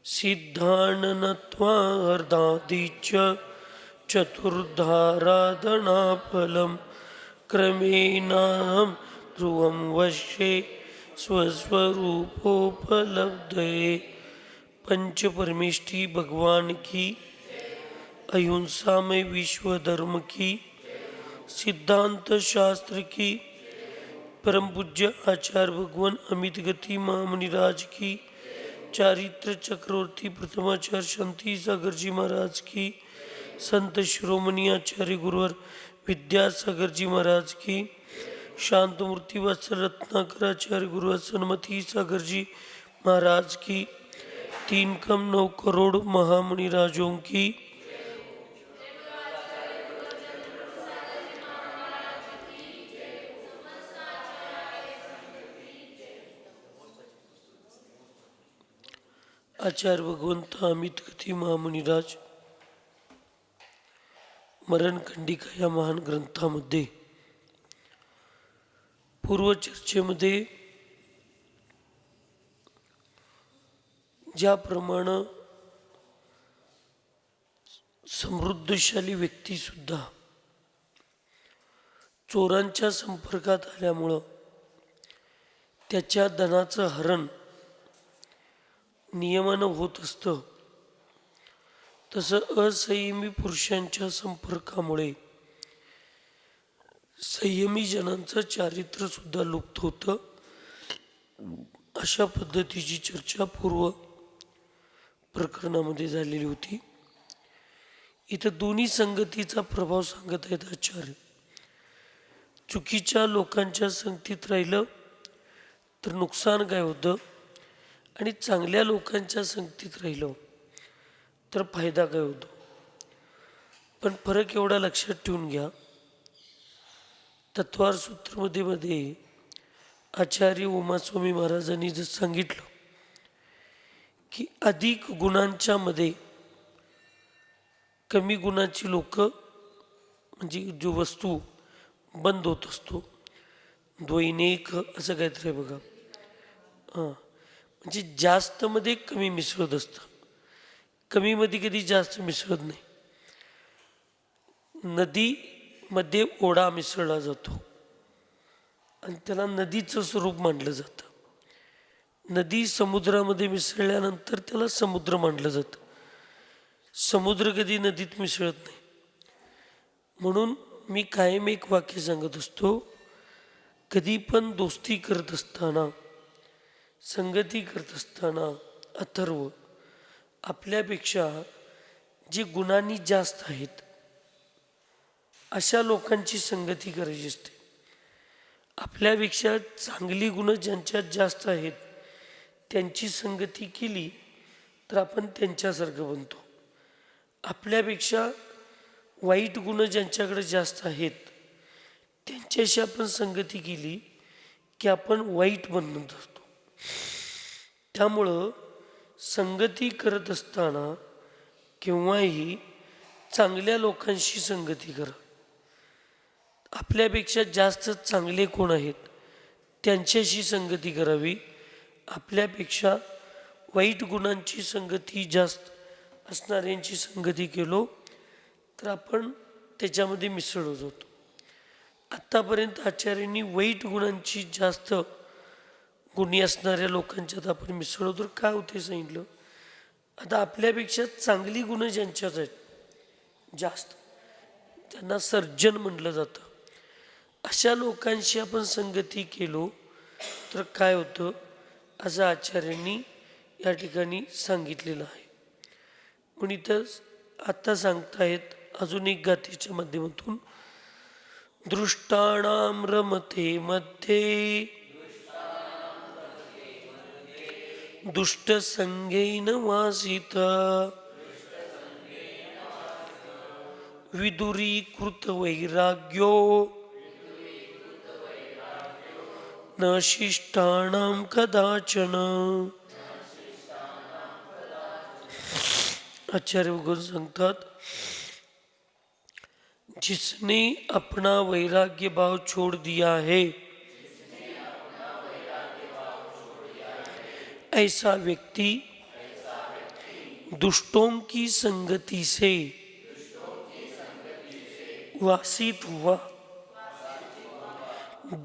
सिद्धाननत्वा अर्धादिच चतुर्धाराधनाफलं क्रमेणां ध्रुवं वश्ये स्वस्वरूपोपलब्धये। पंच परमेष्ठी भगवान की, अहिंसा में विश्व धर्म की, सिद्धांत शास्त्र की, परम पूज्य आचार्य भगवान अमित गति महामुनिराज की, चारित्र चक्रवर्ती प्रथमाचार्य शांति सागर जी महाराज की, संत शिरोमणि आचार्य गुरुवर विद्यासागर जी महाराज की, शांतमूर्ति वत्सल रत्नाकर आचार्य गुरुवर सन्मति सागर जी महाराज की, 3,9 करोड़ महामुनिराजों की, आचार्य भगवंत अमित गती महामुनिराज मरणखंडिका या महान ग्रंथामध्ये पूर्वचर्चेमध्ये ज्याप्रमाणे समृद्धशाली व्यक्तीसुद्धा चोरांच्या संपर्कात आल्यामुळं त्याच्या धनाचं हरण नियमानं होत असतं, तसं असंयमी पुरुषांच्या संपर्कामुळे संयमी जनांचं चारित्र्य सुद्धा लुप्त होतं. अशा पद्धतीची चर्चा पूर्व प्रकरणामध्ये झालेली होती. इथं दोन्ही संगतीचा प्रभाव सांगत आहेत आचार्य. चुकीच्या लोकांच्या संगतीत राहिलं तर नुकसान काय होतं, आणि चांगल्या लोकांच्या संगतीत राहिलो तर फायदा काय होतो. पण फरक एवढा लक्षात ठेवून घ्या. तत्वार सूत्रमध्ये आचार्य उमास्वामी महाराजांनी जर सांगितलं की अधिक गुणांच्या मध्ये कमी गुणाची लोक, म्हणजे जो वस्तू बंद होत असतो, द्वैनेक असं काहीतरी आहे बघा. म्हणजे जास्त मध्ये कमी मिसळत असतं, कमी मध्ये कधी जास्त मिसळत नाही. नदीमध्ये ओढा मिसळला जातो आणि त्याला नदीचं स्वरूप मानलं जातं. नदी समुद्रामध्ये मिसळल्यानंतर त्याला समुद्र मानलं जातं. समुद्र कधी नदीत मिसळत नाही. म्हणून मी कायम एक वाक्य सांगत असतो, कधी पण दोस्ती करत असताना, संगती करत असताना अथर्व आपल्यापेक्षा जे गुणांनी जास्त आहेत अशा लोकांची संगती करायची असते. आपल्यापेक्षा चांगली गुण ज्यांच्यात जास्त आहेत त्यांची संगती केली तर आपण त्यांच्यासारखं बनतो. आपल्यापेक्षा वाईट गुण ज्यांच्याकडे जास्त आहेत त्यांच्याशी आपण संगती केली की आपण वाईट बनत असतो. त्यामुळं संगती करत असताना केव्हाही चांगल्या लोकांशी संगती करा. आपल्यापेक्षा जास्त चांगले कोण आहेत त्यांच्याशी संगती करावी. आपल्यापेक्षा वाईट गुणांची संगती जास्त असणाऱ्यांची संगती केलो तर आपण त्याच्यामध्ये मिसळलो जातो. आत्तापर्यंत आचार्यांनी वाईट गुणांची जास्त गुणी असणाऱ्या लोकांच्यात आपण मिसळलो तर काय होते सांगितलं. आता आपल्यापेक्षा चांगली गुणं ज्यांच्यात आहेत जास्त, त्यांना सर्जन म्हटलं जातं, अशा लोकांशी आपण संगती केलो तर काय होतं असं आचार्यांनी या ठिकाणी सांगितलेलं आहे. म्हणून इथं आता सांगतायत अजून एक गाथेच्या माध्यमातून, दृष्टाणाम रमते मध्ये दुष्ट संगेन वासित विदुरीकृत वैराग्यो न शिष्टाणां कदाचन. आचार्य भगवान सांगतात, जिसने अपना वैराग्य भाव छोड़ दिया है ऐसा व्यक्ति दुष्टों की संगति से वासित हुआ,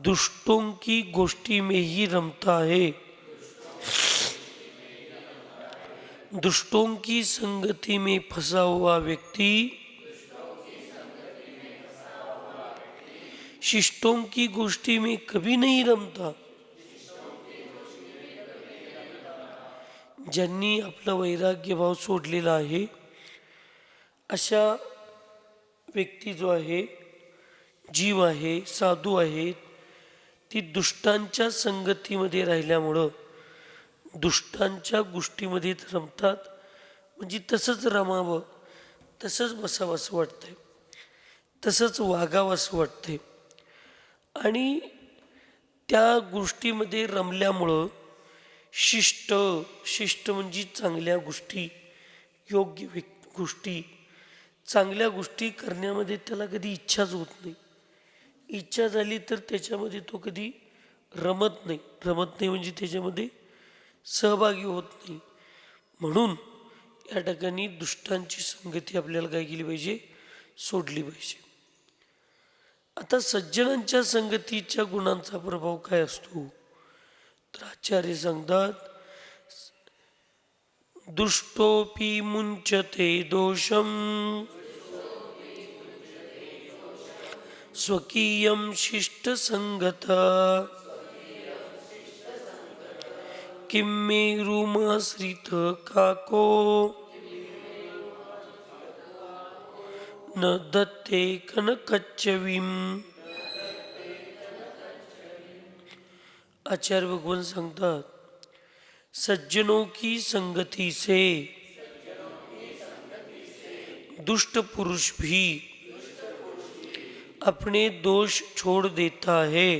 दुष्टों की गोष्ठी में ही रमता है। दुष्टों की संगति में फंसा हुआ व्यक्ति शिष्टों की गोष्ठी में कभी नहीं रमता। ज्यांनी आपला वैराग्य भाव सोडलेला आहे अशा व्यक्ती जो आहे, जीव आहे, साधू आहेत, ती दुष्टांच्या संगतीमध्ये राहिल्यामुळं दुष्टांच्या गोष्टीमध्येच रमतात. म्हणजे तसंच रमावं, तसंच बसावं असं वाटतंय, तसंच वागावं असं वाटतंय. आणि त्या गोष्टीमध्ये रमल्यामुळं शिष्ट शिष्ट म्हणजे चांगल्या गोष्टी, योग्य गोष्टी, चांगल्या गोष्टी करण्यामध्ये त्याला कधी इच्छाच होत नाही. इच्छा झाली तर त्याच्यामध्ये तो कधी रमत नाही. रमत नाही म्हणजे त्याच्यामध्ये सहभागी होत नाही. म्हणून या ठिकाणी दुष्टांची संगती आपल्याला काय केली पाहिजे, सोडली पाहिजे. आता सज्जनांच्या संगतीच्या गुणांचा प्रभाव काय असतो तर आचार्य सांगतात, दुष्टोपि मुंचते दोषम स्वकीयं शिष्ट संगता किम मे रुमाश्रित काको न दत्ते कनकच्चवीम. आचार्य भगवान सांगतात, सज्जनों की संगति से दुष्ट पुरुष भी अपने दोष छोड़ देता है.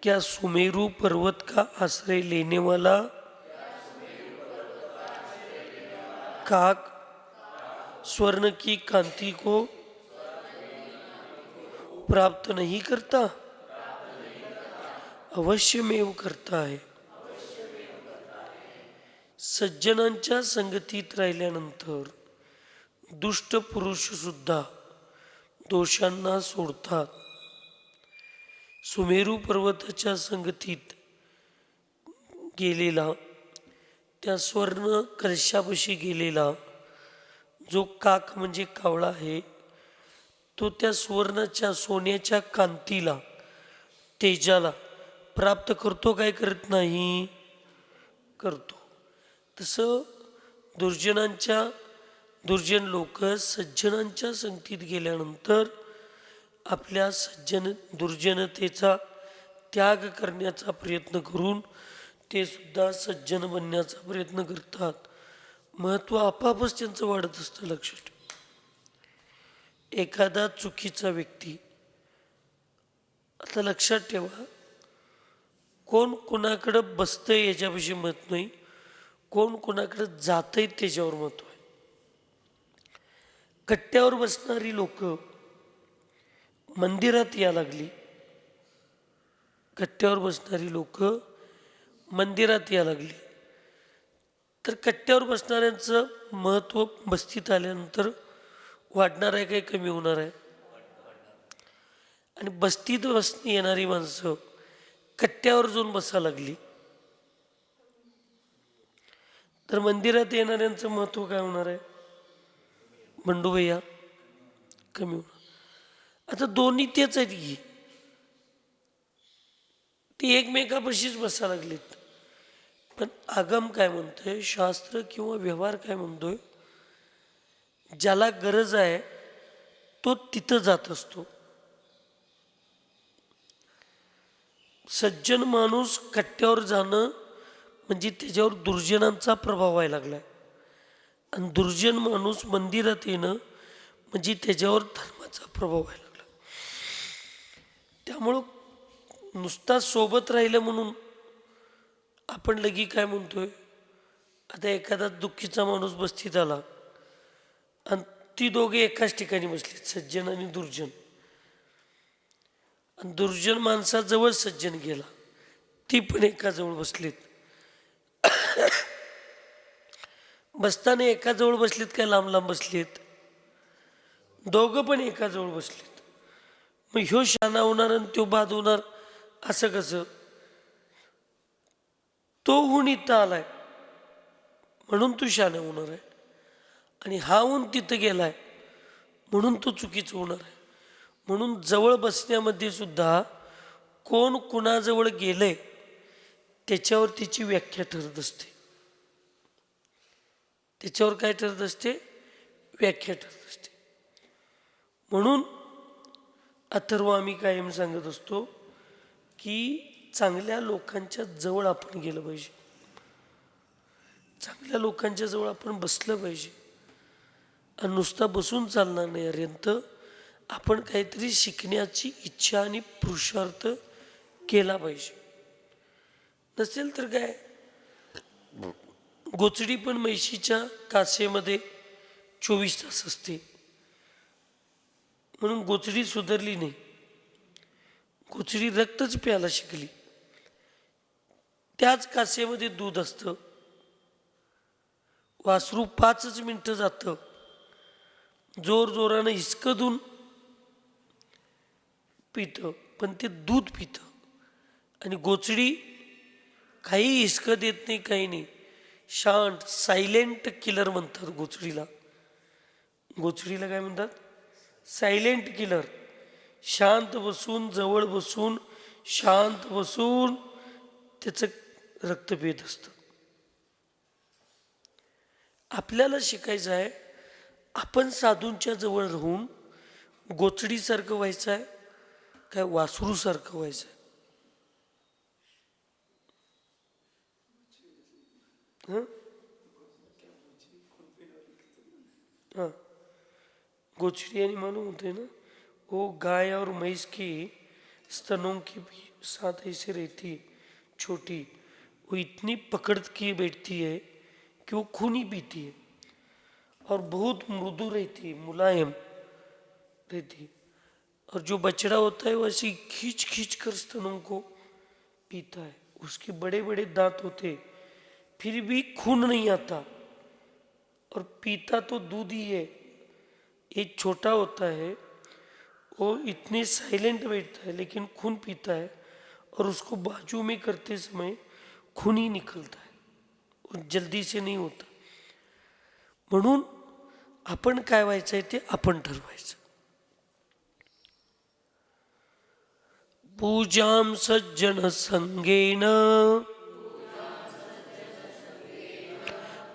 क्या सुमेरु पर्वत का आश्रय लेने वाला काक स्वर्ण की कांति को प्राप्त नहीं करता? अवश्य में वो करता है. सज्जनांच्या संगतीत राहिल्यानंतर दुष्ट पुरुष सुद्धा दोषांना सोडतात. सुमेरू पर्वताच्या संगतीत गेलेला, त्या स्वर्ण कलशापाशी गेलेला जो काक म्हणजे कावळा आहे, तो त्या सुवर्णाच्या सोन्याच्या कांतीला, तेजाला प्राप्त करतो, काय करत नाही, करतो. तसं दुर्जन लोक सज्जनांच्या संगतीत गेल्यानंतर आपल्या दुर्जनतेचा त्याग करण्याचा प्रयत्न करून ते सुद्धा सज्जन बनण्याचा प्रयत्न करतात. महत्त्व आपापच त्यांचं वाढत असतं. लक्षात ठेवा, एखादा चुकीचा व्यक्ती, आता लक्षात ठेवा, कोण कोणाकडं बसतंय याच्याविषयी मत नाही, कोण कोणाकडं जातंय त्याच्यावर महत्त्व आहे. कट्ट्यावर बसणारी लोक मंदिरात या लागली, कट्ट्यावर बसणारी लोक मंदिरात या लागली तर कट्ट्यावर बसणाऱ्यांचं महत्त्व बस्तीत आल्यानंतर वाढणार आहे काय कमी होणार आहे? आणि बस्तीत येणारी माणसं कट्ट्यावर जाऊन बसा लागली तर मंदिरात येणाऱ्यांचं महत्त्व काय होणार आहे? बंडूभैया कमी होणार. आता दोन्ही तेच आहेत की, ती एकमेकापाशीच बसा लागलीत. पण आगम काय म्हणतोय, शास्त्र किंवा व्यवहार काय म्हणतोय, ज्याला गरज आहे तो तिथं जात असतो. सज्जन माणूस कट्ट्यावर जाणं म्हणजे त्याच्यावर दुर्जनांचा प्रभाव व्हायला लागलाय, आणि दुर्जन माणूस मंदिरात येणं म्हणजे त्याच्यावर धर्माचा प्रभाव व्हायला लागला. त्यामुळं नुसता सोबत राहिलं म्हणून आपण लगी काय म्हणतोय, आता एखादा दुःखीचा माणूस बस्तीत आला आणि ती दोघे एकाच ठिकाणी बसलीत, सज्जन आणि दुर्जन, आणि दुर्जन माणसाजवळ सज्जन गेला, ती पण एकाजवळ बसलीत. बसताना एकाजवळ बसलेत काय लांब लांब बसलेत? दोघं पण एकाजवळ बसलेत. मग ह्यो शाना होणार आणि तो बाद होणार असं कसं? तो ऊन इथं आलाय म्हणून तू शाना होणार आहे, आणि हा ऊन तिथं गेलाय म्हणून तो चुकीचं होणार आहे. म्हणून जवळ बसण्यामध्ये सुद्धा कोण कुणाजवळ गेलंय त्याच्यावर तिची व्याख्या ठरत असते. त्याच्यावर काय ठरत असते? व्याख्या ठरत असते. म्हणून अथर्व आम्ही कायम सांगत असतो की चांगल्या लोकांच्या जवळ आपण गेलं पाहिजे, चांगल्या लोकांच्या जवळ आपण बसलं पाहिजे. आणि नुसता बसून चालणार नाही, अर्यंत आपण काहीतरी शिकण्याची इच्छा आणि पुरुषार्थ केला पाहिजे. नसेल तर काय, गोचडी पण म्हैशीच्या कासेमध्ये 24 तास असते म्हणून गोचडी सुधारली नाही. गोचडी रक्तच प्यायला शिकली. त्याच कासेमध्ये दूध असतं, वासरू 5 मिनिटं जातं, जोर जोरानं हिसकदून पितं, पण ते दूध पितं. आणि गोचडी काही हिसकं देत नाही, काही नाही, शांत सायलेंट किलर म्हणतात गोचडीला. गोचडीला काय म्हणतात? Silent killer. शांत बसून, जवळ बसून, शांत बसून त्याचं रक्त पित असतं. आपल्याला शिकायचं आहे, आपण साधूंच्या जवळ राहून गोचडीसारखं व्हायचं आहे काय वासरूसारखं व्हायचं आहे? हाँ, गोचड़ी यानी मालूम होते हैं ना, वो गाय और भैंस की स्तनों के साथ ऐसे रहती है छोटी, वो इतनी पकड़ के बैठती है कि वो खून ही पीती है और बहुत मृदु रहती है, मुलायम रहती है. और जो बछड़ा होता है वो ऐसे खींच खींच कर स्तनों को पीता है. उसके बड़े बड़े दांत होते, फिर भी खून नहीं आता, और पीता तो दूध ही है. एक छोटा होता है, वो इतने साइलेंट बैठता है लेकिन खून पीता है, और उसको बाजू में करते समय खून ही निकलता है, और जल्दी से नहीं होता. म्हणून आपण काय व्हायचं आहे ते आपण ठरवायचं. पूजां सज्जन संगेन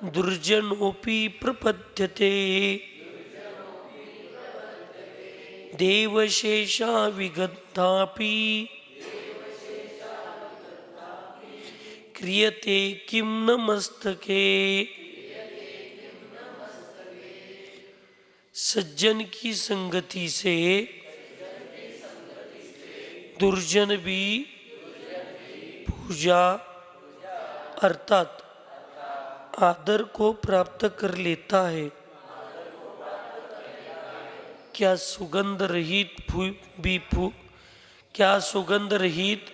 दुर्जनोपि प्रपद्यते देवशेषा विगतापि क्रियते किं न मस्तके. सज्जन की संगति से दुर्जन भी पूजा अर्थात आदर को प्राप्त कर लेता है. क्या सुगंध रहित क्या सुगंध रहित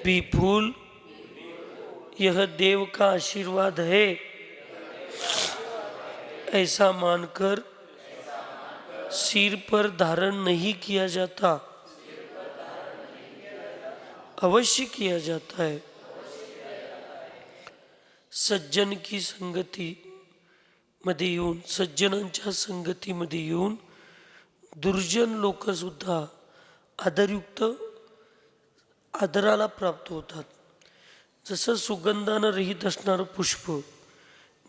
भी फूल यह देव का आशीर्वाद है, ऐसा मानकर सिर पर धारण नहीं किया जाता, अवश्य किया जाता है. सज्जन की संगती मध्ये येऊन, सज्जनांच्या संगतीमध्ये येऊन दुर्जन लोक सुद्धा आदरयुक्त आदराला प्राप्त होतात. जसं सुगंधानं रहित असणारं पुष्प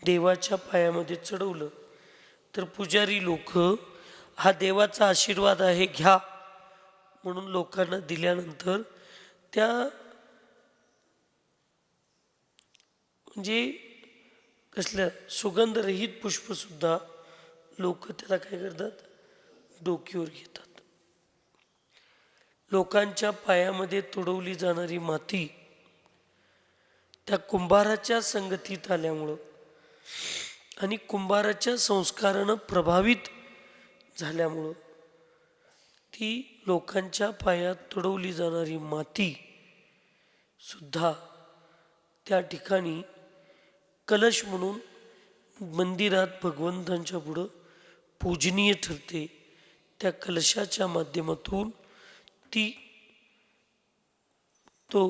देवाच्या पायामध्ये चढवलं तर पुजारी लोक हा देवाचा आशीर्वाद आहे घ्या म्हणून लोकांना दिल्यानंतर त्या म्हणजे कसल्या सुगंधरहित पुष्प सुद्धा लोक त्याला काय करतात? डोक्यावर घेतात. लोकांच्या पायामध्ये तुडवली जाणारी माती त्या कुंभाराच्या संगतीत आल्यामुळं आणि कुंभाराच्या संस्कारानं प्रभावित झाल्यामुळं ती लोकांच्या पायात तुडवली जाणारी माती सुद्धा त्या ठिकाणी कलश म्हणून मंदिरात भगवंतांच्या पुढं पूजनीय ठरते. त्या कलशाच्या माध्यमातून तो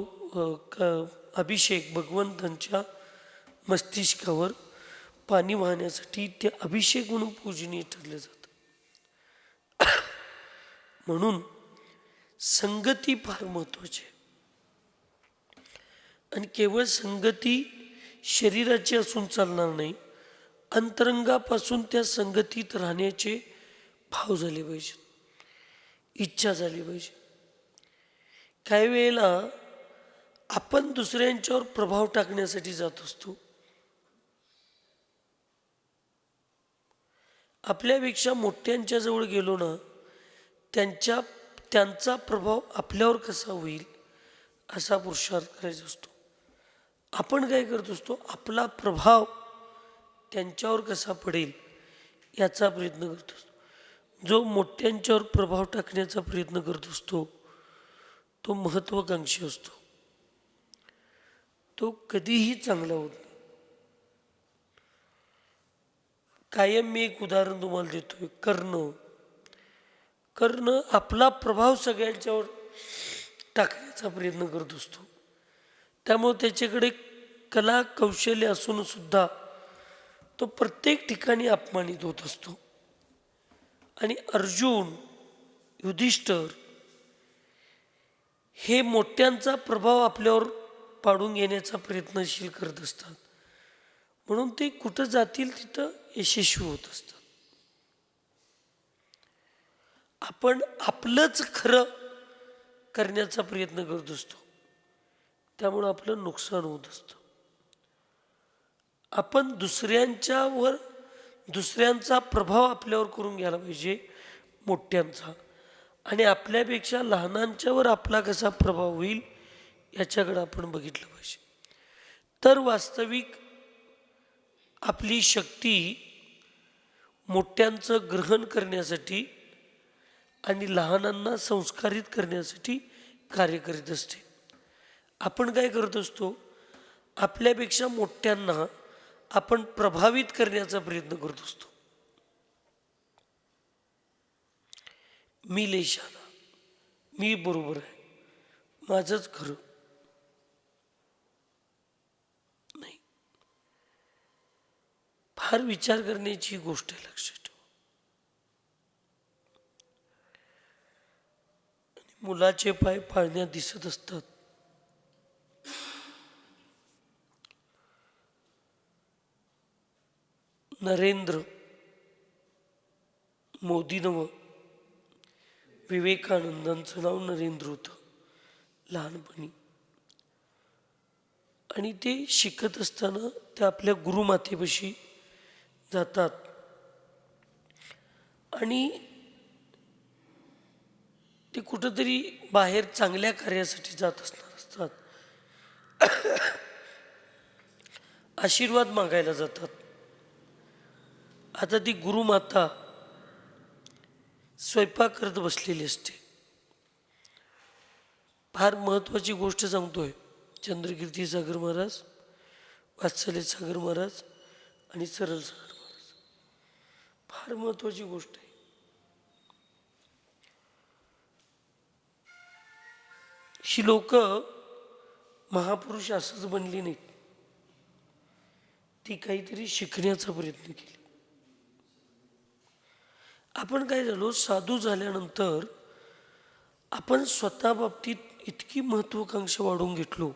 अभिषेक भगवंतांच्या मस्तिष्कावर पाणी वाहण्यासाठी ते अभिषेक म्हणून पूजनीय ठरले जातं. म्हणून संगती फार महत्वाची आहे. आणि केवळ संगती शरीराची असून चालणार नाही, अंतरंगापासून त्या संगतीत राहण्याचे भाव झाले पाहिजे, इच्छा झाली पाहिजे. काही वेळेला आपण दुसऱ्यांच्यावर प्रभाव टाकण्यासाठी जात असतो. आपल्यापेक्षा मोठ्यांच्या जवळ गेलो ना, त्यांचा प्रभाव आपल्यावर कसा होईल असा पुरुषार्थ करायचा असतो. आपण काय करत असतो, आपला प्रभाव त्यांच्यावर कसा पडेल याचा प्रयत्न करत असतो. जो मोठ्यांच्यावर प्रभाव टाकण्याचा प्रयत्न करत असतो तो महत्त्वाकांक्षी असतो. तो कधीही चांगला होत नाही. कायम मी एक उदाहरण तुम्हाला देतोय. कर्ण आपला प्रभाव सगळ्यांच्यावर टाकण्याचा प्रयत्न करत असतो. त्यामुळे त्याच्याकडे कला कौशल्य असून सुद्धा तो प्रत्येक ठिकाणी अपमानित होत असतो. आणि अर्जुन, युधिष्ठिर हे मोठ्यांचा प्रभाव आपल्यावर पाडून घेण्याचा प्रयत्नशील करत असतात. म्हणून ते कुठं जातील तिथं यशस्वी होत असतात. आपण आपलंच खरं करण्याचा प्रयत्न करत असतो, त्यामुळं आपलं नुकसान होत असतं. आपण दुसऱ्यांचा प्रभाव आपल्यावर करून घ्यायला पाहिजे, मोठ्यांचा. आणि आपल्यापेक्षा लहानांच्यावर आपला कसा प्रभाव होईल याच्याकडे आपण बघितलं पाहिजे. तर वास्तविक आपली शक्ती मोठ्यांचं ग्रहण करण्यासाठी आणि लहानांना संस्कारित करण्यासाठी कार्य करीत असते. आपण काय करत असतो, आपल्यापेक्षा मोठ्यांना आपण प्रभावित करण्याचा प्रयत्न करत असतो. मी लय शहाणा, मी बरोबर आहे, माझंच खरं. नाही, फार विचार करण्याची गोष्ट आहे, लक्षात ठेवा. मुलाचे पाय पाळण्यात दिसत असतात. नरेंद्र मोदी नवं, विवेकानंदांचं नाव नरेंद्र होतं लहानपणी. आणि ते शिकत असताना ते आपल्या गुरुमातेपाशी जातात आणि ते कुठंतरी बाहेर चांगल्या कार्यासाठी जात असतात. आशीर्वाद मागायला जातात. आता ती गुरुमाता स्वयंपाक करत बसलेली असते. फार महत्त्वाची गोष्ट सांगतोय. चंद्रकीर्ती सागर महाराज, वात्सल्य सागर महाराज आणि सरळ सागर महाराज, फार महत्त्वाची गोष्ट आहे. ही लोक महापुरुष असंच बनली नाहीत, ती काहीतरी शिकण्याचा प्रयत्न केली. आपण काय झालो, साधू झाल्यानंतर आपण स्वतः बाबतीत इतकी महत्त्वाकांक्षा वाढवून घेतलो,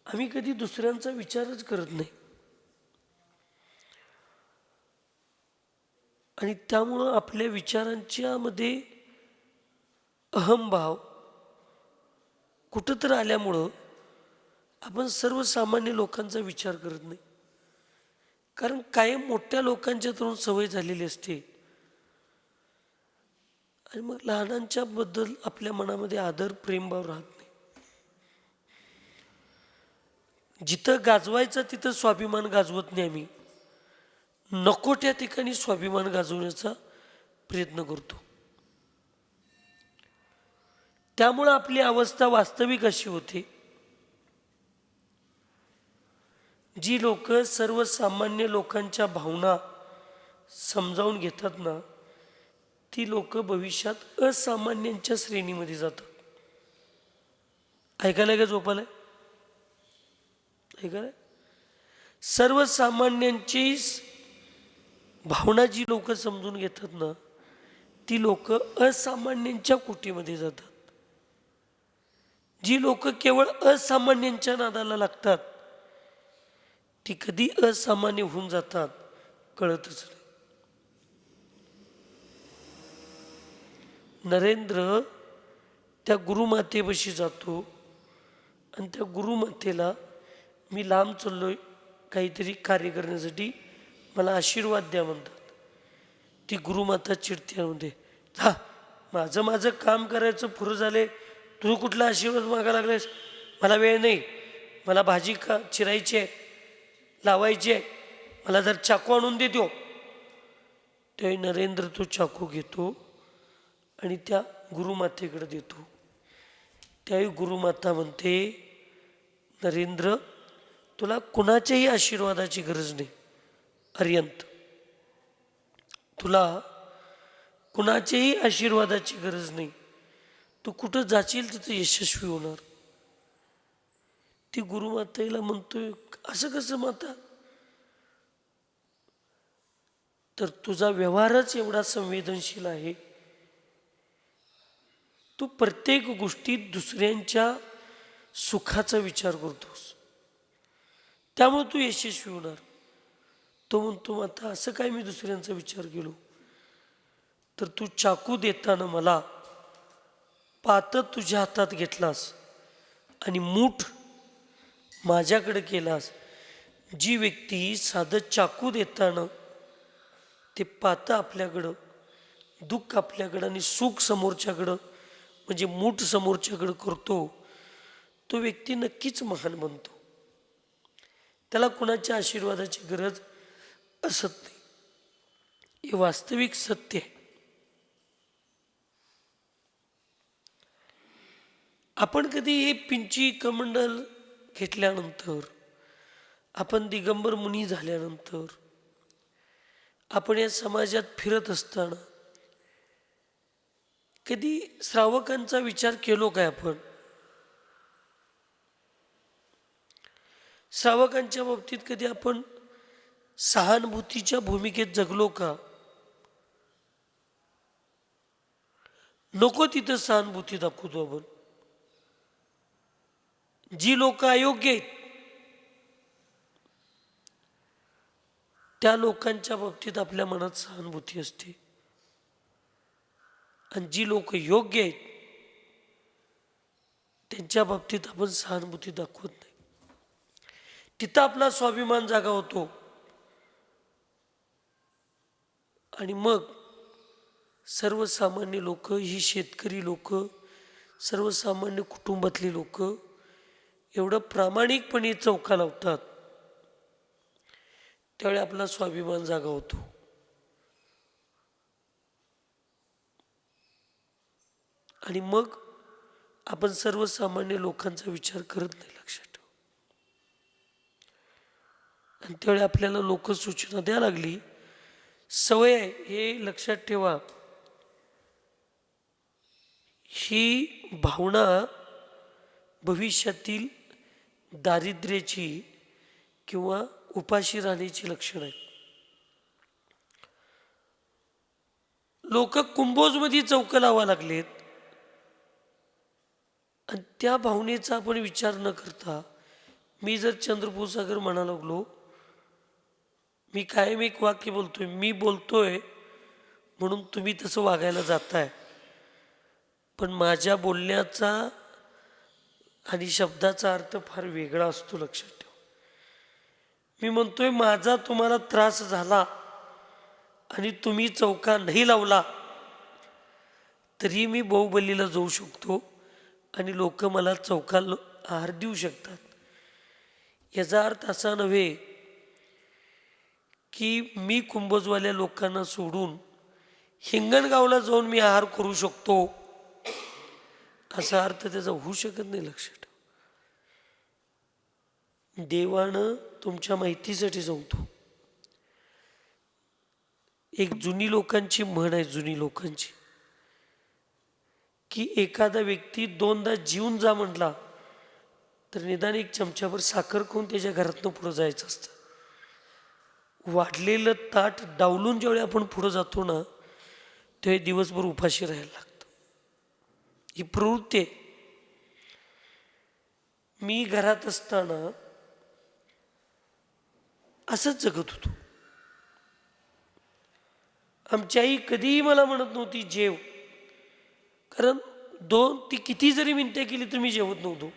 आम्ही कधी दुसऱ्यांचा विचारच करत नाही. आणि त्यामुळं आपल्या विचारांच्या मध्ये अहमभाव कुठं तर आल्यामुळं आपण सर्वसामान्य लोकांचा विचार करत नाही. कारण कायम मोठ्या लोकांच्या तरुण सवय झालेली असते आणि मग लहानांच्या बद्दल आपल्या मनामध्ये आदर प्रेमभाव राहत नाही. जिथं गाजवायचं तिथं स्वाभिमान गाजवत नाही आम्ही, नको त्या ठिकाणी स्वाभिमान गाजवण्याचा प्रयत्न करतो. त्यामुळं आपली अवस्था वास्तविक अशी होते, जी लोक सर्वसामान्य लोकांच्या भावना समजावून घेतात ना, ती लोक भविष्यात असामान्यांच्या श्रेणीमध्ये जातात. ऐकायला का झोपायला? ऐकायला? सर्वसामान्यांची भावना जी लोक समजून घेतात ना, ती लोक असामान्यांच्या कुटीमध्ये जातात. जी लोक केवळ असामान्यांच्या नादाला लागतात ती कधी असामान्य होऊन जातात कळतच नाही. नरेंद्र त्या गुरुमातेपाशी जातो आणि त्या गुरुमातेला मी लांब चाललोय काहीतरी कार्य करण्यासाठी, मला आशीर्वाद द्या म्हणतात. ती गुरुमाता चिडते म्हणते, हा माझं काम करायचं पुरं झाले, तू कुठला आशीर्वाद मागा लागलास? मला वेळ नाही, मला भाजी चिरायची आहे, लावायची आहे, मला जर चाकू आणून देतो. त्यावेळी नरेंद्र तो चाकू घेतो आणि त्या गुरुमातेकडे देतो. त्यावेळी गुरुमाता म्हणते, नरेंद्र तुला कुणाच्याही आशीर्वादाची गरज नाही. अर्यंत, तुला कुणाच्याही आशीर्वादाची गरज नाही. तू कुठं जाशील तिथं यशस्वी होणार. ती गुरुमातेला म्हणतोय, असं कसं माता? तर तुझा व्यवहारच एवढा संवेदनशील आहे, तू प्रत्येक गोष्टीत दुसऱ्यांच्या सुखाचा विचार करतोस, त्यामुळे तू यशस्वी होणार. तो म्हणतो, माता असं काय मी दुसऱ्यांचा विचार केलो? तर तू चाकू देताना मला पातं तुझ्या हातात घेतलास आणि मूठ माझ्याकडे केलास. जी व्यक्ती साधं चाकू देताना ते पातं आपल्याकडं, दुःख आपल्याकडं आणि सुख समोरच्याकडं म्हणजे मूठ समोरच्याकडं करतो, तो व्यक्ती नक्कीच महान बनतो. त्याला कुणाच्या आशीर्वादाची गरज असत नाही. हे वास्तविक सत्य आहे. आपण कधी हे पिंची कमंडल घेतल्यानंतर, आपण दिगंबर मुनी झाल्यानंतर, आपण या समाजात फिरत असताना कधी श्रावकांचा विचार केलो काय? आपण श्रावकांच्या बाबतीत कधी आपण सहानुभूतीच्या भूमिकेत जगलो का? नको तिथं सहानुभूती दाखवतो आपण. जी लोक अयोग्य आहेत त्या लोकांच्या बाबतीत आपल्या मनात सहानुभूती असते, आणि जी लोक योग्य आहेत त्यांच्या बाबतीत आपण सहानुभूती दाखवत नाही. तिथं आपला स्वाभिमान जागा होतो. आणि मग सर्वसामान्य लोक, ही शेतकरी लोक, सर्वसामान्य कुटुंबातली लोक एवढं प्रामाणिकपणे चौका लावतात, त्यावेळी आपला स्वाभिमान जागा होतो. आणि मग आपण सर्वसामान्य लोकांचा विचार करत नाही. लक्षात ठेवा. आणि त्यावेळी आपल्याला लोक सूचना द्यायला लागली, सवय आहे हे लक्षात ठेवा. ही भावना भविष्यातील दारिद्र्याची किंवा उपाशी राहण्याची लक्षण आहेत. लोक कुंभोजमध्ये चौक लावा लागलेत आणि त्या भावनेचा आपण विचार न करता, मी जर चंद्रपूर सागर म्हणा लागलो, मी कायम एक वाक्य बोलतोय, मी बोलतोय म्हणून तुम्ही तसं वागायला जाताय, पण माझ्या बोलण्याचा आणि शब्दाचा अर्थ फार वेगळा असतो. लक्षात ठेवा. मी म्हणतोय माझा तुम्हाला त्रास झाला आणि तुम्ही चौका नाही लावला तरी मी बाहुबलीला जाऊ शकतो आणि लोक मला चौका आहार देऊ शकतात. याचा अर्थ असा नव्हे की मी कुंभोजवाल्या लोकांना सोडून हिंगणगावला जाऊन मी आहार करू शकतो, असा अर्थ त्याचा होऊ शकत नाही. लक्षात ठेवा. देवानं तुमच्या माहितीसाठी सांगतो. एक जुनी लोकांची म्हण आहे, जुनी लोकांची, की एखादा व्यक्ती दोनदा जीवन जा म्हटला तर निदान एक चमच्याभर साखर खाऊन त्याच्या घरातनं पुढं जायचं असतं. वाढलेलं ताट डावलून ज्यावेळी आपण पुढं जातो ना, ते दिवसभर उपाशी राहायला लागतं. ही प्रवृत्ती आहे. मी घरात असताना असंच जगत होतो. आमची आई कधीही मला म्हणत नव्हती जेव, कारण ती किती जरी मिनटं केली तर मी जेवत नव्हतो,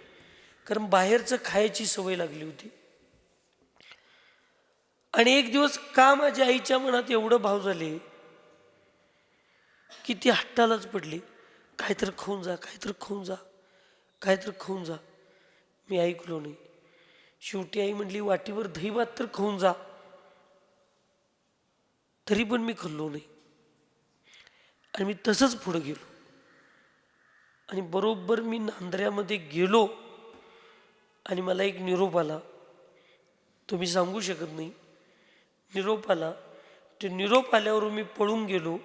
कारण बाहेरचं खायची सवय लागली होती. आणि एक दिवस का माझ्या आईच्या मनात एवढं भाव झाले की ती हट्टालाच पडली, काहीतरी खाऊन जा, काहीतरी खाऊन जा, काहीतरी खाऊन जा. मी ऐकलो नाही. शेवटी आई म्हटली वाटीवर दही भात तर खाऊन जा. तरी पण मी खाल्लो नाही. आणि मी तसंच पुढे गेलो. आणि बरोबर मी नांदऱ्यामध्ये गेलो आणि मला एक निरोप आला. तुम्ही सांगू शकत नाही. निरोप आला. ते निरोप आल्यावर मी पळून गेलो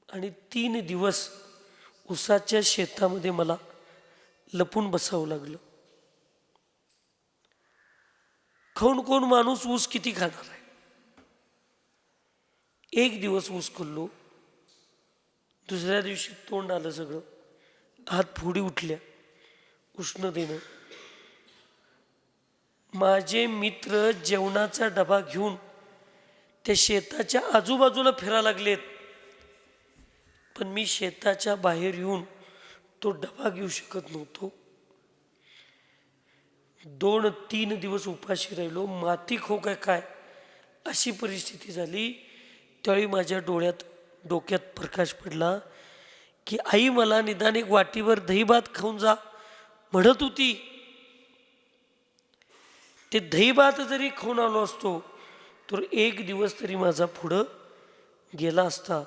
आणि 3 दिवस ऊसाच्या शेतामध्ये मला लपून बसावं लागलं. खाऊन कोण माणूस ऊस किती खाणार आहे. एक दिवस ऊस खाल्लो. दुसऱ्या दिवशी तोंड आलं सगळं, हात फोडी उठल्या उष्णतेनं. माझे मित्र जेवणाचा डबा घेऊन त्या शेताच्या आजूबाजूला फिरायला लागलेत, पण मी शेताच्या बाहेर येऊन तो डबा घेऊ शकत नव्हतो. 2-3 दिवस उपाशी राहिलो. माती खो काय अशी परिस्थिती झाली. त्यावेळी माझ्या डोक्यात प्रकाश पडला की आई मला निदान एक वाटीवर दही भात खाऊन जा म्हणत होती. ते दही भात जरी खाऊन आलो असतो तर एक दिवस तरी माझा पुढं गेला असता.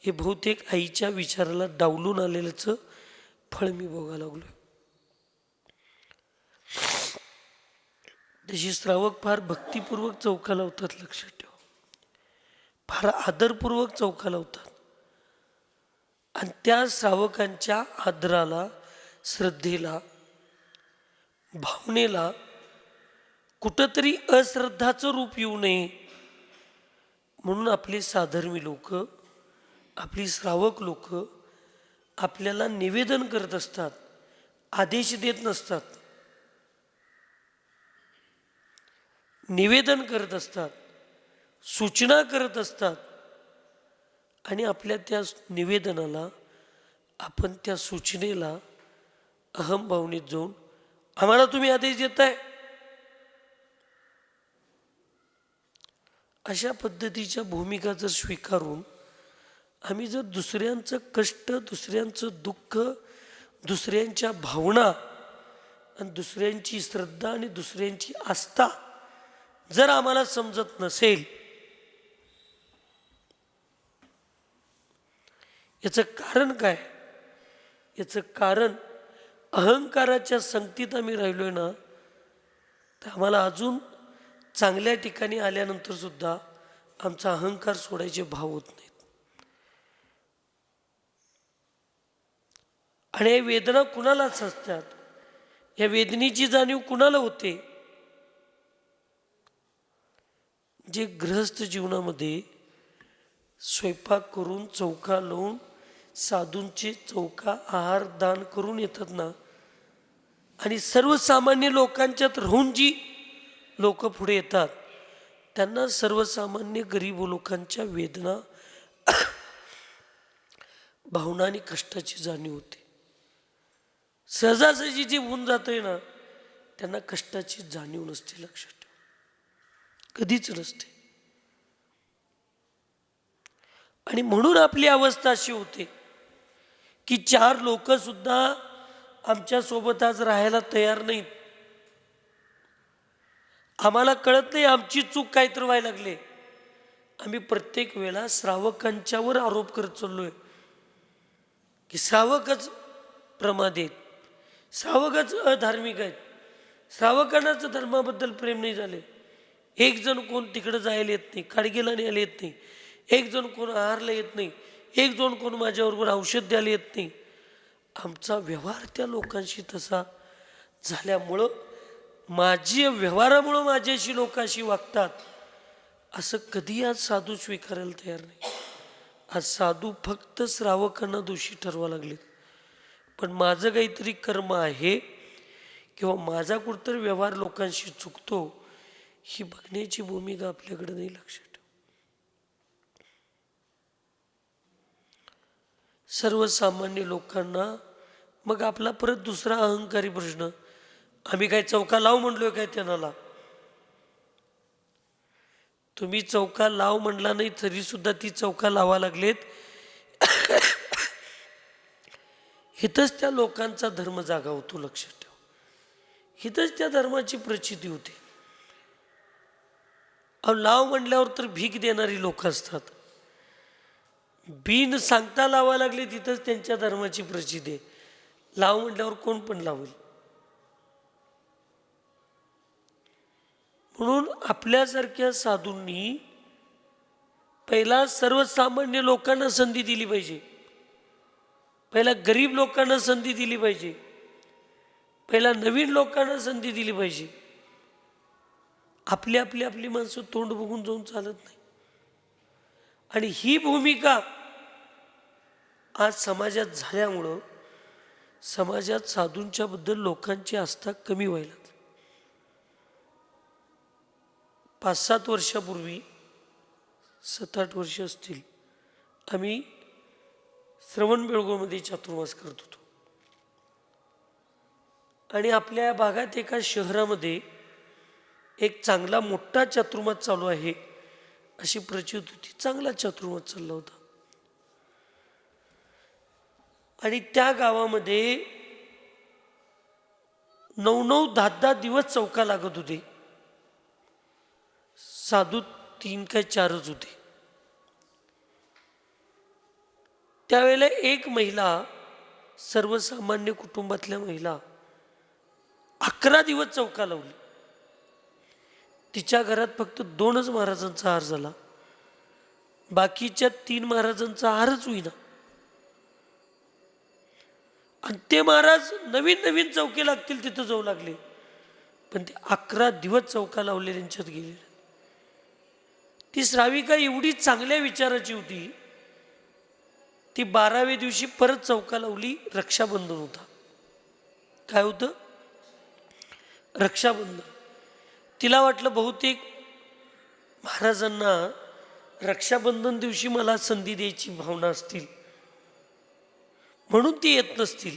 हे बहुतेक आईच्या विचाराला डावलून आलेल्याचं फळ मी बघायला लागलोय. तशी श्रावक फार भक्तिपूर्वक चौका लावतात, लक्षात ठेवा. फार आदरपूर्वक चौका लावतात. आणि त्या श्रावकांच्या आदराला, श्रद्धेला, भावनेला कुठंतरी अश्रद्धाचं रूप येऊ नये म्हणून आपले साधर्मी लोक, आपली श्रावक लोक आपल्याला निवेदन करत असतात, आदेश देत नसतात. निवेदन करत असतात, सूचना करत असतात. आणि आपल्या त्या निवेदनाला, आपण त्या सूचनेला अहम भावनेत जाऊन आम्हाला तुम्ही आदेश देताय, अशा पद्धतीच्या भूमिका जर स्वीकारून आम्ही जर दुसऱ्यांचं कष्ट, दुसऱ्यांचं दुःख, दुसऱ्यांच्या भावना आणि दुसऱ्यांची श्रद्धा आणि दुसऱ्यांची आस्था जर आम्हाला समजत नसेल, याचं कारण काय? याचं कारण अहंकाराच्या संगतीत आम्ही राहिलोय ना, तर आम्हाला अजून चांगल्या ठिकाणी आल्यानंतर सुद्धा आमचा अहंकार सोडायचे भाव होत नाहीत. आणि या वेदना कुणालाच असतात. या वेदनेची जाणीव कुणाला होते? जे गृहस्थ जीवनामध्ये स्वयंपाक करून, चौका लावून, साधूंचे चौका आहार दान करून येतात ना, आणि सर्वसामान्य लोकांच्यात राहून जी लोक पुढे येतात, त्यांना सर्वसामान्य गरीब लोकांच्या वेदना, भावना आणि कष्टाची जाणीव होते. सहजासहजी जे होऊन जातंय ना, त्यांना कष्टाची जाणीव नसते, लक्षात ठेवा, कधीच नसते. आणि म्हणून आपली अवस्था अशी होते की 4 लोक सुद्धा आमच्या सोबत आज राहायला तयार नाहीत. आम्हाला कळत नाही आमची चूक काय तर व्हायला लागले. आम्ही प्रत्येक वेळा श्रावकांच्यावर आरोप करत चाललोय की श्रावकच प्रमाद आहेत, श्रावकच अधार्मिक आहेत. श्रावकांनाचं धर्माबद्दल प्रेम नाही झाले. एक जण कोण तिकडं जायला येत नाही, खाडगेला न्यायला येत नाही, एक जण कोण आहारला येत नाही, एक जण कोण माझ्याबरोबर औषध द्यायला येत नाही. आमचा व्यवहार त्या लोकांशी तसा झाल्यामुळं माझी व्यवहारामुळं माझ्याशी लोक अशी वागतात असं कधी आज साधू स्वीकारायला तयार नाही. आज साधू फक्त श्रावकांना दोषी ठरवा लागले. पण माझं काहीतरी कर्म आहे किंवा माझा कुठतरी व्यवहार लोकांशी चुकतो ही बघण्याची भूमिका आपल्याकडे नाही. लक्षात ठेव. सर्वसामान्य लोकांना मग आपला परत दुसरा अहंकारी प्रश्न, आम्ही काय चौका लाव म्हणलोय काय त्यांना? तुम्ही चौका लाव म्हणला नाही तरी सुद्धा ती चौका लावा लागलेत. हिथंच त्या लोकांचा धर्म जागा होतो. लक्षात ठेव. हिथंच त्या धर्माची प्रचिती होते. अहो लाव म्हणल्यावर तर भीक देणारी लोक असतात. बिन सांगता लावा लागले तिथंच त्यांच्या धर्माची प्रचिती आहे. लाव म्हणल्यावर कोण पण लावेल. म्हणून आपल्यासारख्या साधूंनी पहिला सर्वसामान्य लोकांना संधी दिली पाहिजे. पहिला गरीब लोकांना संधी दिली पाहिजे. पहिला नवीन लोकांना संधी दिली पाहिजे. आपली माणसं तोंड बघून जाऊन चालत नाही. आणि ही भूमिका आज समाजात झाल्यामुळं समाजात साधूंच्या बद्दल लोकांची आस्था कमी व्हायला. 5-7 वर्षापूर्वी 7-8 वर्ष असतील, आम्ही श्रवणबेळगोळमध्ये चातुर्मास करत होतो. आणि आपल्या भागात एका शहरामध्ये एक चांगला मोठा चातुर्मास चालू आहे अशी प्रचिती होती. चांगला चातुर्मास चालला होता. आणि त्या गावामध्ये 9-9, 10-10 दिवस चौका लागत होते. साधू 3 काय 4च होते. त्यावेळेला एक महिला, सर्वसामान्य कुटुंबातल्या महिला 11 दिवस चौका लावली. तिच्या घरात फक्त 2च महाराजांचा आहार झाला. बाकीच्या 3 महाराजांचा आहारच होईना. आणि ते महाराज नवीन नवीन चौके लागतील तिथं जाऊ लागले. पण ते 11 दिवस चौका लावले त्यांच्यात गेले. ती श्राविका एवढी चांगल्या विचाराची होती. ती 12व्या दिवशी परत चौका लावली. रक्षाबंधन होता. काय होतं? रक्षाबंधन. तिला वाटलं बहुतेक महाराजांना रक्षाबंधन दिवशी मला संधी द्यायची भावना असतील म्हणून ती येत नसतील.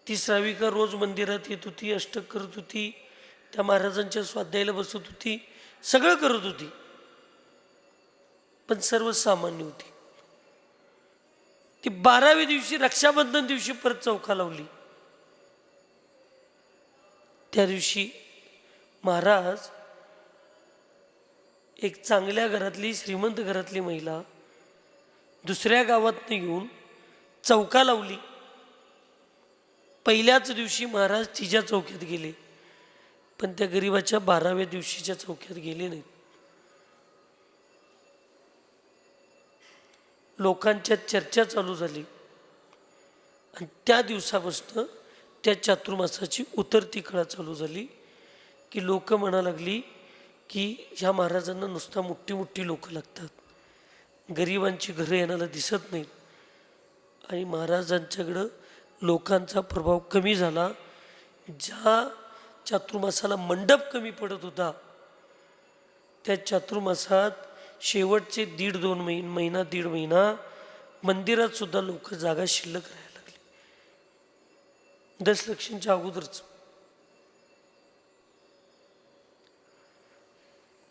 ती श्राविका रोज मंदिरात येत होती, अष्टक करत होती, त्या महाराजांच्या स्वाध्यायाला बसत होती, सगळं करत होती. पण सर्वसामान्य होती. ती 12व्या दिवशी रक्षाबंधन दिवशी परत चौका लावली. त्या दिवशी महाराज, एक चांगल्या घरातली श्रीमंत घरातली महिला दुसऱ्या गावातनं येऊन चौका लावली. पहिल्याच दिवशी महाराज तिच्या चौक्यात गेले, पण त्या गरीबाच्या 12व्या दिवशीच्या चौक्यात गेले नाहीत. लोकांच्या चर्चा चालू झाली. आणि त्या दिवसापासून त्या चातुर्मासाची उतरती कळा चालू झाली की लोक म्हणा लागली की ह्या महाराजांना नुसता मोठी मोठी लोक लागतात, गरिबांची घरं येण्याला दिसत नाहीत. आणि महाराजांच्याकडं लोकांचा प्रभाव कमी झाला. ज्या चातुर्मासाला मंडप कमी पडत होता त्या चातुर्मासात शेवटचे 1.5-2 महिना 1.5 महिना मंदिरात सुद्धा लोक जागा शिल्लक राहायला लागली. दशलक्षांच्या अगोदरच.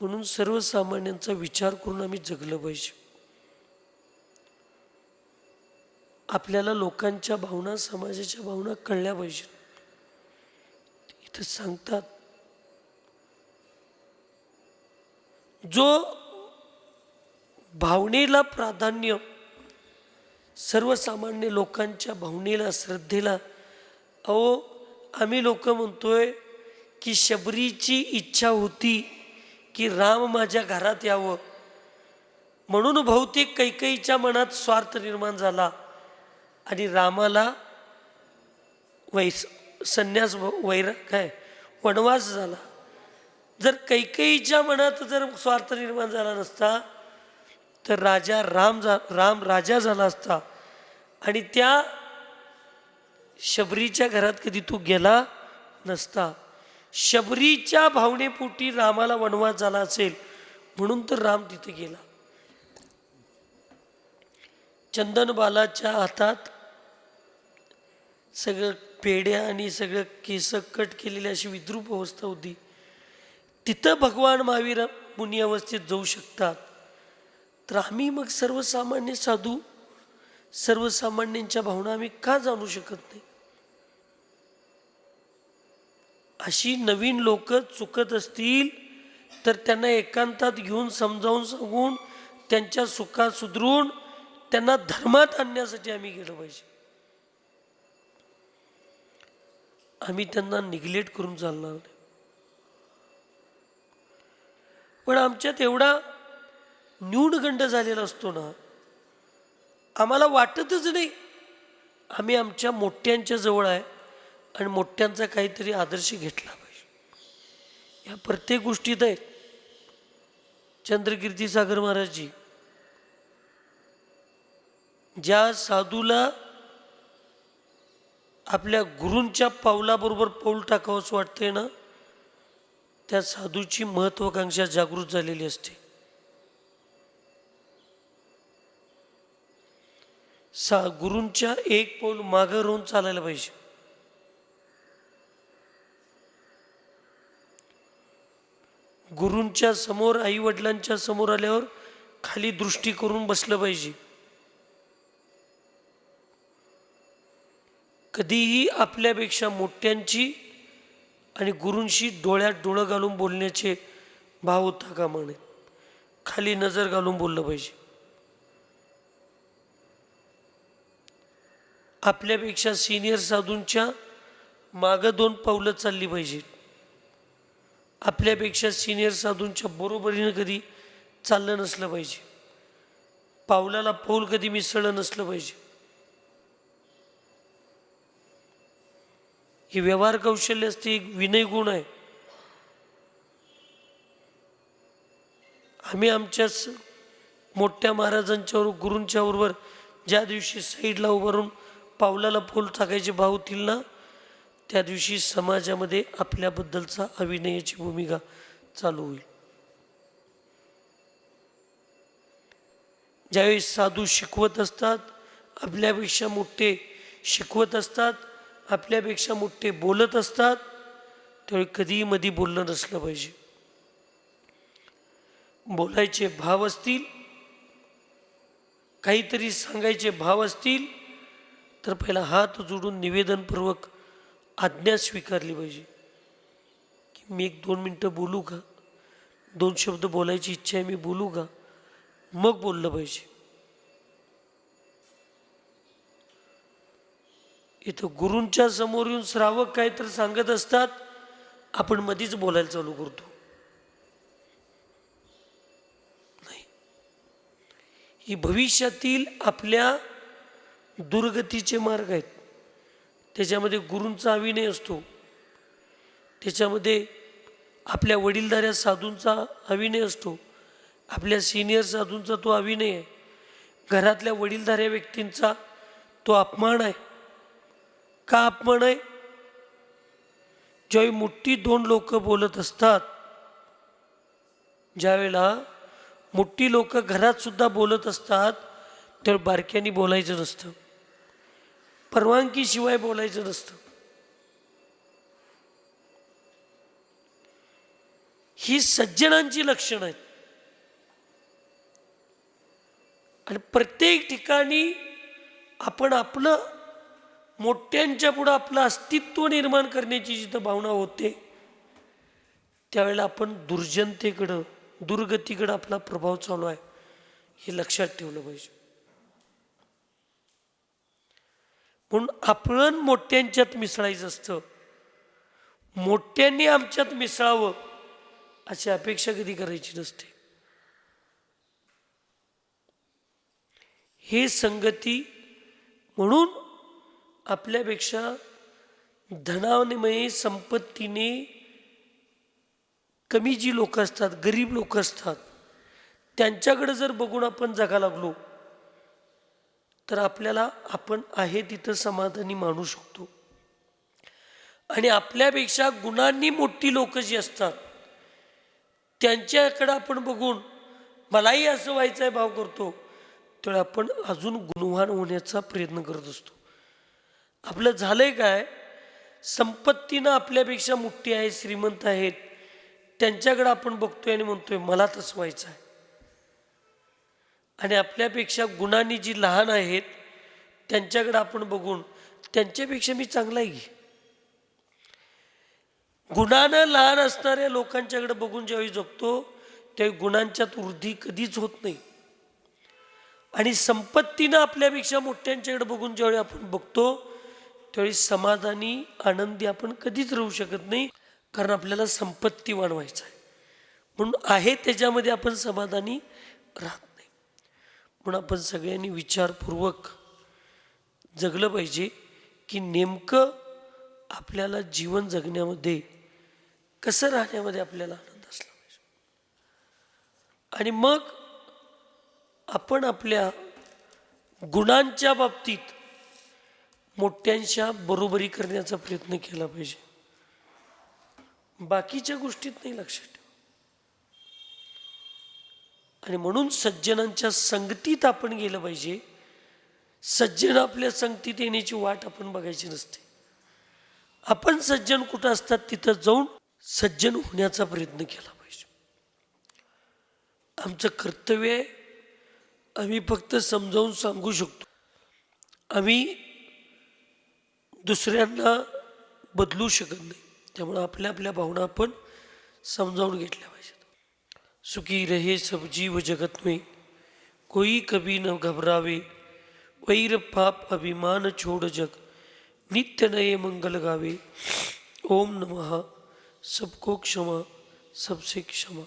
म्हणून सर्वसामान्यांचा विचार करून आम्ही जगलं पाहिजे. आपल्याला लोकांच्या भावना, समाजाच्या भावना कळल्या पाहिजेत. इथं सांगतात जो भावनेला प्राधान्य, सर्वसामान्य लोकांच्या भावनेला, श्रद्धेला अहो, आम्ही लोक म्हणतोय की शबरीची इच्छा होती की राम माझ्या घरात यावं, म्हणून बहुतेक कैकेयीच्या मनात स्वार्थ निर्माण झाला आणि रामाला संन्यास काय वनवास झाला. जर कैकेयीच्या मनात जर स्वार्थ निर्माण झाला नसता तर राम राजा झाला असता आणि त्या शबरीच्या घरात कधी तो गेला नसता. शबरीच्या भावनेपोटी रामाला वनवास झाला असेल म्हणून तर राम तिथे गेला. चंदनबालाच्या हातात सगळं पेड्या आणि सगळं केस कट केलेली अशी विद्रूप अवस्था होती. तिथं भगवान महावीर मुनी अवस्थेत जाऊ शकतात, तर आम्ही मग सर्वसामान्य साधू सर्वसामान्यांच्या भावना आम्ही का जाणू शकत नाही? अशी नवीन लोक चुकत असतील तर त्यांना एकांतात घेऊन समजावून सांगून त्यांच्या सुखात सुधरून त्यांना धर्मात आणण्यासाठी आम्ही गेलो पाहिजे. आम्ही त्यांना निग्लेक्ट करून चालणार नाही. पण आमच्यात एवढा न्यूनगंड झालेला असतो ना, आम्हाला वाटतच नाही आम्ही आमच्या मोठ्यांच्या जवळ आहे आणि मोठ्यांचा काहीतरी आदर्श घेतला पाहिजे. या प्रत्येक गोष्टीत आहे. चंद्रकीर्ती सागर महाराजजी, ज्या साधूला आपल्या गुरूंच्या पावलाबरोबर पाऊल टाकावंच वाटते ना, त्या साधूची महत्वाकांक्षा जागृत झालेली असते. गुरूंच्या एक पाऊल मागं राहून चालायला पाहिजे. गुरूंच्या समोर आई वडिलांच्या समोर आल्यावर खाली दृष्टी करून बसलं पाहिजे. कधीही आपल्यापेक्षा मोठ्यांची आणि गुरूंशी डोळ्यात डोळं घालून बोलण्याचे भाव होता कामा नये. खाली नजर घालून बोललं पाहिजे. आपल्यापेक्षा सिनियर साधूंच्या मागं 2 पावलं चालली पाहिजेत. आपल्यापेक्षा सिनियर साधूंच्या बरोबरीनं कधी चाललं नसलं पाहिजे. पावलाला पाऊल कधी मिसळलं नसलं पाहिजे. ही व्यवहार कौशल्य असते, एक विनय गुण आहे. आम्ही आमच्या मोठ्या महाराजांच्या गुरूंच्या बरोबर ज्या दिवशी साईडला उभारून पावलाला पाऊल टाकायचे भाव होतील ना, त्या दिवशी समाजामध्ये आपल्याबद्दलचा अविनयाची भूमिका चालू होईल. ज्यावेळी साधू शिकवत असतात, आपल्यापेक्षा मोठे शिकवत असतात, आपल्यापेक्षा मोठे बोलत असतात, त्यावेळी कधीही मधी बोललं नसलं पाहिजे. बोलायचे भाव असतील, काहीतरी सांगायचे भाव असतील तर पहिला हात जोडून निवेदनपूर्वक आज्ञा स्वीकारली पाहिजे की मी 1-2 मिनटं बोलू का, 2 शब्द बोलायची इच्छा आहे, मी बोलू का, मग बोललं पाहिजे. इथं गुरूंच्या समोर येऊन श्रावक काय तर सांगत असतात, आपण मधीच बोलायला चालू करतो. नाही, ही भविष्यातील आपल्या दुर्गतीचे मार्ग आहेत. त्याच्यामध्ये गुरूंचा अविनय असतो, त्याच्यामध्ये आपल्या वडीलधाऱ्या साधूंचा अविनय असतो, आपल्या सिनियर साधूंचा तो अविनय आहे, घरातल्या वडीलधाऱ्या व्यक्तींचा तो अपमान आहे. का अपमान आहे? ज्यावेळी मोठी 2 लोक बोलत असतात, ज्यावेळेला मोठी लोक घरात सुद्धा बोलत असतात, त्यावेळी बारक्यांनी बोलायचं नसतं, परवानगीशिवाय बोलायचं नसतं. ही सज्जनांची लक्षणं आहेत. आणि प्रत्येक ठिकाणी आपण आपलं मोठ्यांच्या पुढं आपलं अस्तित्व निर्माण करण्याची जिथं भावना होते, त्यावेळेला आपण दुर्जनतेकडं दुर्गतीकडं आपला प्रभाव चालू आहे हे लक्षात ठेवलं पाहिजे. म्हणून आपण मोठ्यांच्यात मिसळायचं असतं, मोठ्यांनी आमच्यात मिसळावं अशी अपेक्षा कधी करायची नसते. हे संगती म्हणून आपल्यापेक्षा धनाने संपत्तीने कमी जी लोक असतात, गरीब लोक असतात, त्यांच्याकडे जर बघून आपण जगा लागलो तर आपल्याला आपण आहे तिथं समाधानी मानू शकतो. आणि आपल्यापेक्षा गुणांनी मोठी लोक जी असतात त्यांच्याकडे आपण बघून मलाही असं व्हायचं आहे भाव करतो, तर आपण अजून गुणवान होण्याचा प्रयत्न करत असतो. आपलं झालंय काय, संपत्तीनं आपल्यापेक्षा मोठी आहे, श्रीमंत आहेत, त्यांच्याकडे आपण बघतोय आणि म्हणतोय मला तसं व्हायचं आहे. आणि आपल्यापेक्षा गुणांनी जी लहान आहेत त्यांच्याकडे आपण बघून त्यांच्यापेक्षा मी चांगला आहे की. गुणानं लहान असणाऱ्या लोकांच्याकडे बघून ज्यावेळी जगतो त्यावेळी गुणांच्यात वृद्धी कधीच होत नाही. आणि संपत्तीनं आपल्यापेक्षा मोठ्यांच्याकडे बघून ज्यावेळी आपण बघतो त्यावेळी समाधानी आनंदी आपण कधीच राहू शकत नाही, कारण आपल्याला संपत्ती वाढवायचं आहे. म्हणून आहे त्याच्यामध्ये आपण समाधानी राहत नाही. म्हणून आपण सगळ्यांनी विचारपूर्वक जगलं पाहिजे की नेमकं आपल्याला जीवन जगण्यामध्ये कसं राहण्यामध्ये आपल्याला आनंद असला पाहिजे. आणि मग आपण आपल्या गुणांच्या बाबतीत मोठ्यांच्या बरोबरी करण्याचा प्रयत्न केला पाहिजे, बाकीच्या गोष्टीत नाही लक्षात ठेवा. आणि म्हणून सज्जनांच्या संगतीत आपण गेलं पाहिजे. सज्जन आपल्या संगतीत येण्याची वाट आपण बघायची नसते. आपण सज्जन कुठं असतात तिथं जाऊन सज्जन होण्याचा प्रयत्न केला पाहिजे. आमचं कर्तव्य आहे, आम्ही फक्त समजावून सांगू शकतो, आम्ही दुसऱ्यांना बदलू शकत नाही. त्यामुळे आपल्या आपल्या भावना आपण समजावून घेतल्या पाहिजेत. सुखी रहे सब जीव जगत में, कोई कभी न घबरावे, वैर पाप अभिमान छोड़ जग, नित्य नये मंगल गावे. ओम नमः. सबको क्षमा, सबसे क्षमा.